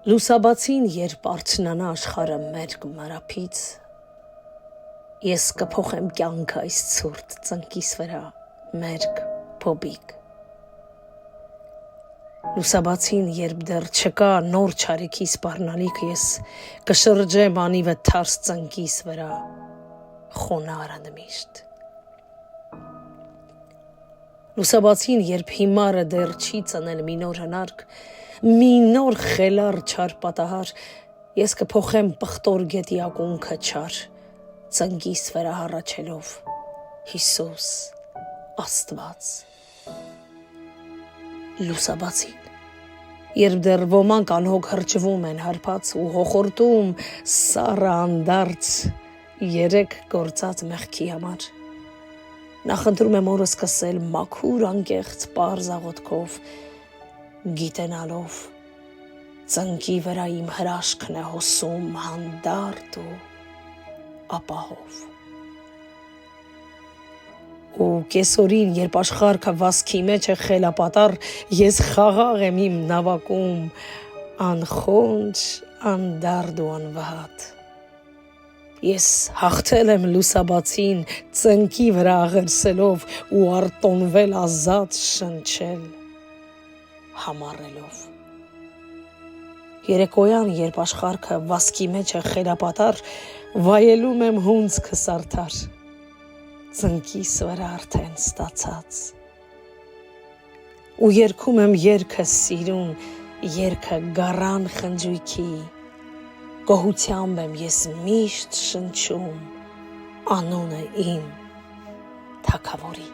Լուսաբացին երբ արթնանա աշխարհը մերկ մարափից, ես կփոխեմ կյանքը այս ցուրտ ծնկիս վրա մերկ փոբիկ։ Լուսաբացին երբ դեռ չկա նոր չարիքի սպառնալիք, ես կշրջեմ անիվը թարս ծնկիս վրա խոնարհ միշտ։ Լուսաբացին երբ հիմարը դեռ չի ծնել մի նոր հնարք, մի նոր խելառ չար պատահար, ես կփոխեմ պղտոր գետի ակունքը չար, ծնկիս վրա հառաչելով Հիսուս Աստված։ Լուսաբացին երբ դեռ ոմանք անհոգ հրճվում են հարբած ու հոխորտում սառը անդարձ երեք գործած մեղքի համար, նախընտրում եմ օրը սկսել մաքուր անկեղծ պարզ աղոթքով, գիտենալով ծնկի վրա իմ հրաշքն է հոսում հանդարտ ու ապահով։ Ու կեսօրին երբ աշխարհքը վասքի մեջ է խելապատառ, ես խաղաղ եմ իմ նավակում անխոնջ, անդարդ ու անվհատ։ Ես հաղթել եմ լուսաբացին ծնկի վրա աղերսելով ու արտոնվել ազատ շնչել համառելով։ Երեկոյան երբ աշխարհքը վասքի մեջ է խելապատառ, վայելում եմ հունձքս արդար, ծնկիս վրա արդեն ստացած։ Ու երգում եմ երգը սիրուն, երգը գառան խնջույքի, գոհությամբ եմ ես միշտ շնչում անունը իմ թագավորի։